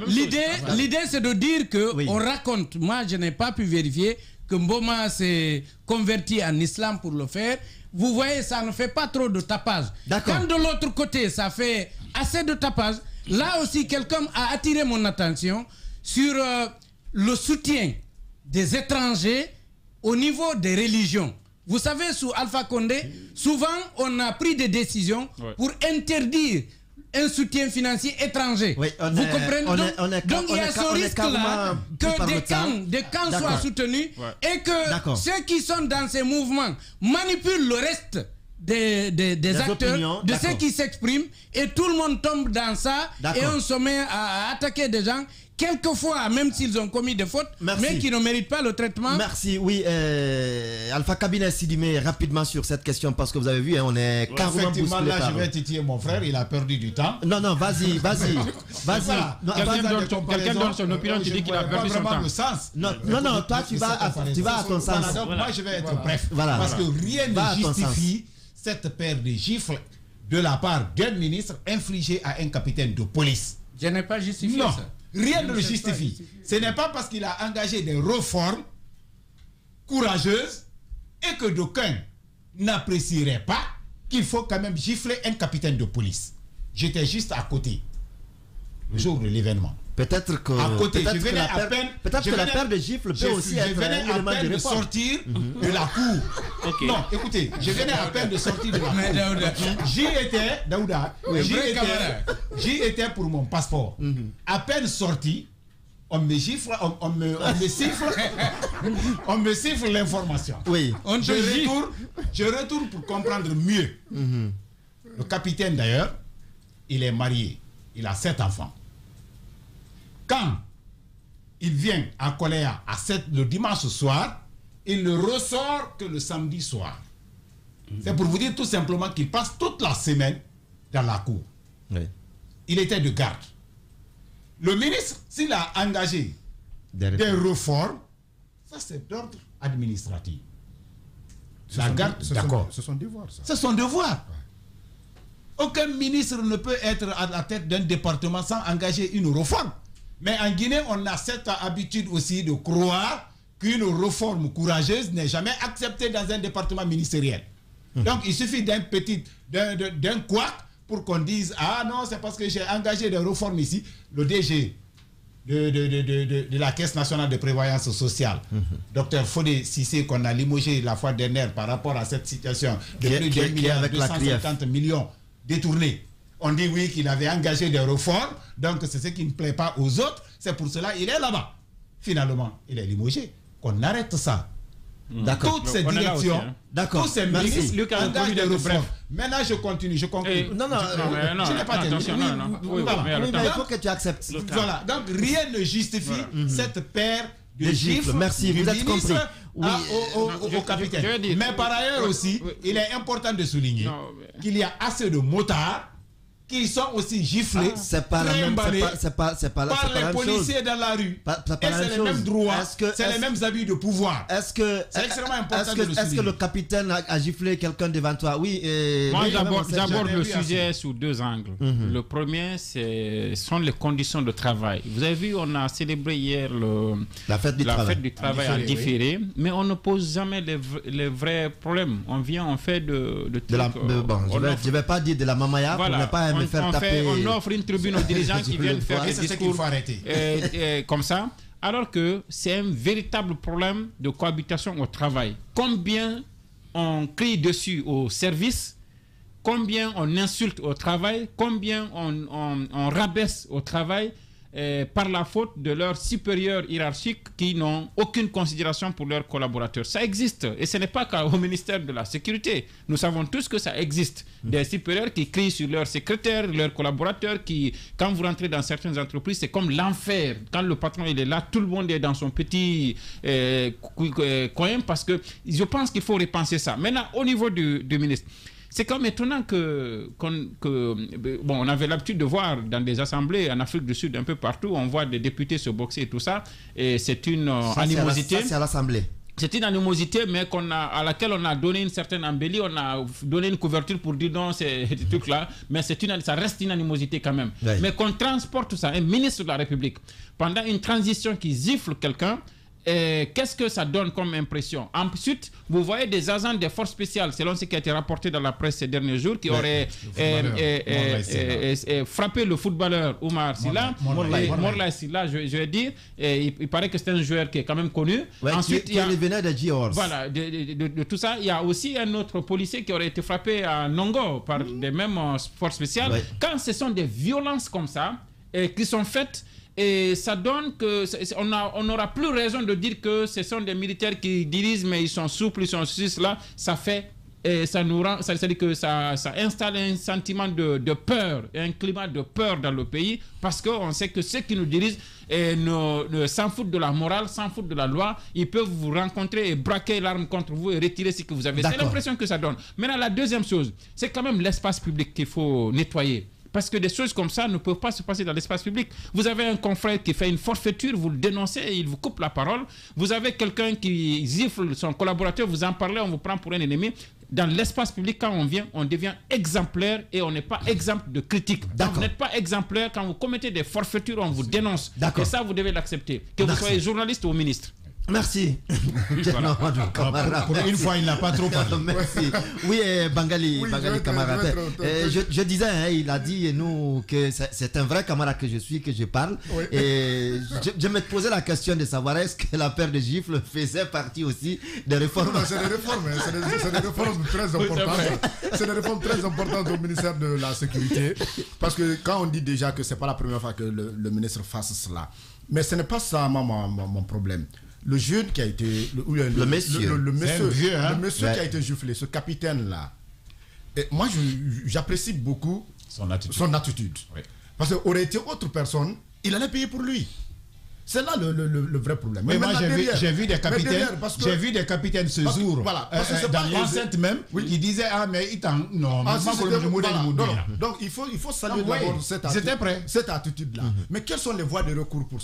L'idée, c'est de dire que on raconte, moi je n'ai pas pu vérifier, que Mboma s'est converti en islam pour le faire. Vous voyez, ça ne fait pas trop de tapage. Quand de l'autre côté, ça fait assez de tapage, là aussi, quelqu'un a attiré mon attention sur le soutien des étrangers au niveau des religions. Vous savez, sous Alpha Condé, souvent, on a pris des décisions pour interdire un soutien financier étranger. Vous comprenez? Donc il y a ce risque-là que des camps soient soutenus et que ceux qui sont dans ces mouvements manipulent le reste des acteurs, de ceux qui s'expriment, et tout le monde tombe dans ça et on se met à attaquer des gens quelquefois, même s'ils ont commis des fautes, mais qui ne méritent pas le traitement. Merci, oui. Alpha Kabila Sidimé, rapidement sur cette question, parce que vous avez vu, hein, on est carrément bousculé là, je vais titiller mon frère, il a perdu du temps. Non, vas-y. Quelqu'un donne son opinion, tu dis qu'il a perdu son temps. Non, toi, tu vas à ton sens. Donc, moi, je vais être bref. Voilà. Parce que rien ne justifie cette paire de gifles de la part d'un ministre infligé à un capitaine de police. Je n'ai pas justifié ça. Rien ne le justifie. Ce n'est pas parce qu'il a engagé des réformes courageuses et que d'aucuns n'apprécieraient pas qu'il faut quand même gifler un capitaine de police. J'étais juste à côté le jour de l'événement. Peut-être que à côté, je venais à peine. Peut-être que la paire de gifles peut aussi être un élément de réforme. Sortir de la cour. Okay. Non, écoutez, je venais à peine de sortir de la cour. J'y étais, Daouda. J'y étais pour mon passeport. À peine sorti, on me gifle, on me siffle l'information. Oui. Je retourne pour comprendre mieux. Le capitaine d'ailleurs, il est marié, il a 7 enfants. Quand il vient à Koléa le dimanche soir, il ne ressort que le samedi soir. C'est pour vous dire tout simplement qu'il passe toute la semaine dans la cour. Oui. Il était de garde. Le ministre, s'il a engagé des réformes, ça c'est d'ordre administratif. La garde, d'accord. C'est son devoir, ça. C'est son devoir. Aucun ministre ne peut être à la tête d'un département sans engager une réforme. Mais en Guinée, on a cette habitude aussi de croire qu'une réforme courageuse n'est jamais acceptée dans un département ministériel. Donc, il suffit d'un couac pour qu'on dise « Ah non, c'est parce que j'ai engagé des réformes ici. » Le DG de la Caisse nationale de prévoyance sociale, Dr Fodé Sissé, qu'on a limogé la fois dernière par rapport à cette situation de plus de 250 millions détournés. On dit oui qu'il avait engagé des réformes, donc c'est ce qui ne plaît pas aux autres, c'est pour cela qu'il est là-bas. Finalement, il est limogé. Qu'on arrête ça. D'accord. Toutes ces directions, tous ces ministres engagent des réformes. Maintenant, je continue, je conclue. Non, je n'ai pas terminé. Mais il faut que tu acceptes. Voilà, donc rien ne justifie cette paire de gifles. Merci, vous êtes compris. Au capitaine. Mais par ailleurs aussi, il est important de souligner qu'il y a assez de motards qui sont aussi giflés, par les policiers dans la rue. Et c'est les mêmes droits, c'est les mêmes abus de pouvoir. C'est extrêmement important de le souligner. Est-ce que le capitaine a giflé quelqu'un devant toi? Oui. Moi, j'aborde le sujet sous 2 angles. Le premier, ce sont les conditions de travail. Vous avez vu, on a célébré hier la fête du travail en différé, mais on ne pose jamais les vrais problèmes. On vient, on fait de je ne vais pas dire de la mamaya pour ne pas me faire taper. On offre une tribune aux dirigeants qui viennent faire des discours comme ça, alors que c'est un véritable problème de cohabitation au travail. Combien on crie dessus au service, combien on insulte au travail, combien on rabaisse au travail par la faute de leurs supérieurs hiérarchiques qui n'ont aucune considération pour leurs collaborateurs. Ça existe, et ce n'est pas qu'au ministère de la Sécurité. Nous savons tous que ça existe. Des supérieurs qui crient sur leurs secrétaires, leurs collaborateurs, qui, quand vous rentrez dans certaines entreprises, c'est comme l'enfer. Quand le patron il est là, tout le monde est dans son petit coin, parce que je pense qu'il faut repenser ça. Maintenant, au niveau du ministre, c'est quand même étonnant on avait l'habitude de voir dans des assemblées en Afrique du Sud, un peu partout, on voit des députés se boxer et tout ça, et c'est une animosité. Ça, c'est à l'Assemblée. C'est une animosité, mais à laquelle on a donné une certaine embellie, on a donné une couverture pour dire non, c'est des trucs là, mais ça reste une animosité quand même. Oui. Mais qu'on transporte ça, un ministre de la République, pendant une transition qui gifle quelqu'un, qu'est-ce que ça donne comme impression? Ensuite, vous voyez des agents des forces spéciales, selon ce qui a été rapporté dans la presse ces derniers jours, qui auraient frappé le footballeur Oumar Silla. Morlaye Silla, je vais dire. Il paraît que c'est un joueur qui est quand même connu. Ouais, ensuite, il venait de G-Horse. Voilà, de tout ça. Il y a aussi un autre policier qui aurait été frappé à Nongo par des mêmes forces spéciales. Ouais. Quand ce sont des violences comme ça, qui sont faites, et ça donne que on n'aura plus raison de dire que ce sont des militaires qui dirigent, mais ils sont souples, ils sont ceci, là. Ça fait et ça nous rend, c'est-à-dire que ça installe un sentiment de peur, un climat de peur dans le pays, parce qu'on sait que ceux qui nous dirigent s'en foutent de la morale, s'en foutent de la loi. Ils peuvent vous rencontrer et braquer l'arme contre vous et retirer ce que vous avez. C'est l'impression que ça donne. Maintenant, la deuxième chose, c'est quand même l'espace public qu'il faut nettoyer. Parce que des choses comme ça ne peuvent pas se passer dans l'espace public. Vous avez un confrère qui fait une forfaiture, vous le dénoncez et il vous coupe la parole. Vous avez quelqu'un qui gifle son collaborateur, vous en parlez, on vous prend pour un ennemi. Dans l'espace public, quand on vient, on devient exemplaire et on n'est pas exemple de critique. Donc, vous n'êtes pas exemplaire quand vous commettez des forfaitures, on vous dénonce. Et ça, vous devez l'accepter. Que vous soyez journaliste ou ministre. Merci. Voilà. Pour une fois, il n'a pas trop parlé. Merci. Oui, Bangali Camara. Je disais, hein, il a dit nous que c'est un vrai camarade que je suis, que je parle. Oui. Et je me posais la question de savoir est-ce que la paire de gifles faisait partie aussi des réformes. Non, c'est des réformes, hein, c'est des réformes très importantes. C'est des réformes très importantes au ministère de la Sécurité. Parce que quand on dit déjà que c'est pas la première fois que le ministre fasse cela, mais ce n'est pas ça mon problème. Le jeune qui a été... Le monsieur, vieux, hein? Le monsieur qui a été giflé, ce capitaine-là, moi j'apprécie beaucoup son attitude. Oui. Parce qu'aurait été autre personne, il allait payer pour lui. C'est là le vrai problème. Mais moi j'ai vu des capitaines ce jour, voilà, dans l'enceinte même, qui disaient mais il t'en... Non, donc il faut saluer d'abord cette attitude-là. Mais quelles sont les voies de recours pour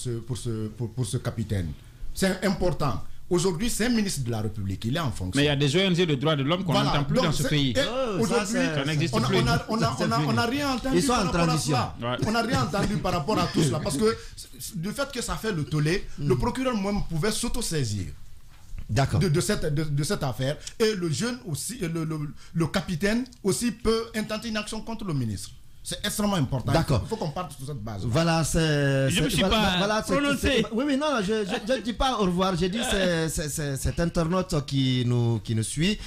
ce capitaine? C'est important. Aujourd'hui, c'est un ministre de la République. Il est en fonction. Mais il y a des ONG de droits de l'homme qu'on n'entend plus dans ce pays. Aujourd'hui, on n'a rien entendu. Ils sont en transition. On n'a rien entendu par rapport à tout cela. Parce que du fait que ça fait le tollé, le procureur même pouvait s'auto-saisir de cette affaire. Et le jeune aussi, le capitaine aussi peut intenter une action contre le ministre. C'est extrêmement important. D'accord. Il faut qu'on parte sur cette base. Voilà, je ne me suis pas prononcé. Oui, non, je ne dis pas au revoir. J'ai dit c'est internaute qui nous suit.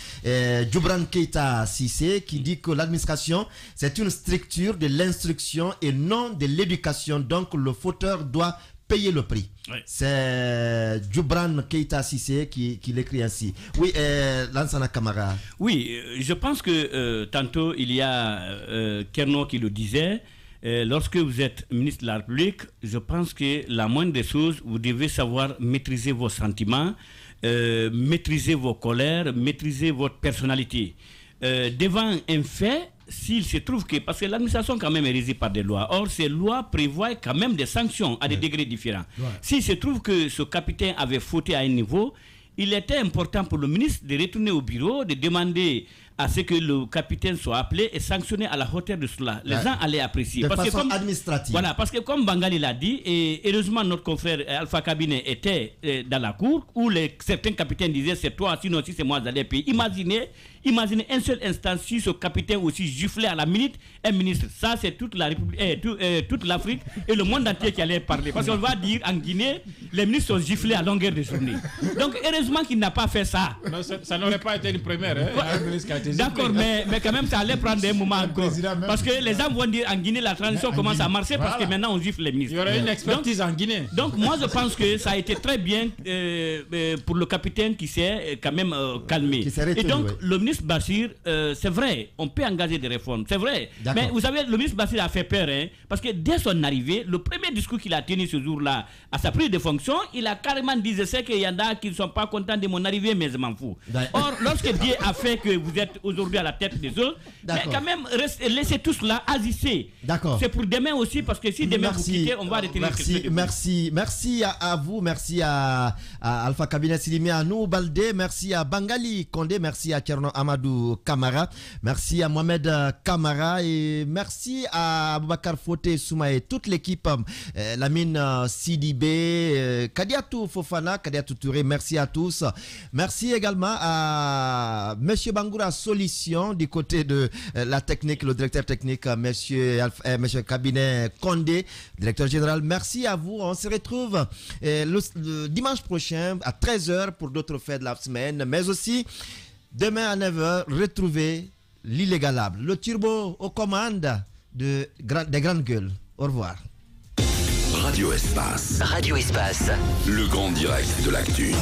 Djoubran Keita Sissé qui dit que l'administration, c'est une structure de l'instruction et non de l'éducation. Donc, le fauteur doit payer le prix. Oui. C'est Djoubran Keita Sissé qui l'écrit ainsi. Oui, Lansana Camara. Oui, je pense que tantôt il y a Kerno qui le disait. Lorsque vous êtes ministre de la République, je pense que la moindre des choses, vous devez savoir maîtriser vos sentiments, maîtriser vos colères, maîtriser votre personnalité. Devant un fait, s'il se trouve que, parce que l'administration quand même est régie par des lois, or ces lois prévoient quand même des sanctions à des degrés différents. Ouais. S'il se trouve que ce capitaine avait fauté à un niveau, il était important pour le ministre de retourner au bureau, de demander à ce que le capitaine soit appelé et sanctionné à la hauteur de cela. Les gens allaient apprécier. De façon administrative. Voilà, parce que comme Bangali l'a dit, et heureusement notre confrère Alpha Cabinet était dans la cour, où certains capitaines disaient c'est toi, sinon si c'est moi, j'allais payer. Imaginez un seul instant si ce capitaine aussi giflait à la minute un ministre. Ça, c'est toute la République, toute l'Afrique et le monde entier qui allait parler. Parce qu'on va dire en Guinée, les ministres sont giflés à longueur de journée. Donc, heureusement qu'il n'a pas fait ça. Non, ça n'aurait pas été une première. Hein, d'accord, mais quand même, ça allait prendre un moment encore. Parce que les gens vont dire en Guinée, la transition commence à marcher parce que maintenant on gifle les ministres. Il y aurait une expertise en Guinée. Donc, moi, je pense que ça a été très bien pour le capitaine qui s'est quand même calmé. Et donc, le ministre Bassir, c'est vrai, on peut engager des réformes, c'est vrai. Mais vous savez, le ministre Bassir a fait peur, hein, parce que dès son arrivée, le premier discours qu'il a tenu ce jour-là, à sa prise de fonction, il a carrément dit, je sais qu'il y en a qui ne sont pas contents de mon arrivée, mais je m'en fous. Or, lorsque Dieu a fait que vous êtes aujourd'hui à la tête des autres, mais quand même, laissez tout cela, agissez. C'est pour demain aussi, parce que si demain vous quittez, on va retenir. Merci à vous, merci à Alpha Cabinet Silimi, à nous, Baldé, merci à Bangali Condé, merci à Kerno Amadou Camara, merci à Mohamed Camara et merci à Aboubakar Foté Souma et toute l'équipe, Lamine Sidibé, Kadiatou Fofana, Kadiatou Touré, merci à tous. Merci également à Monsieur Bangoura Solution du côté de la technique, le directeur technique, Monsieur Cabinet Condé, directeur général. Merci à vous. On se retrouve le dimanche prochain à 13h pour d'autres faits de la semaine, mais aussi demain à 9h, retrouvez l'illégalable, le turbo aux commandes des grandes gueules. Au revoir. Radio Espace. Radio Espace. Le grand direct de l'actu.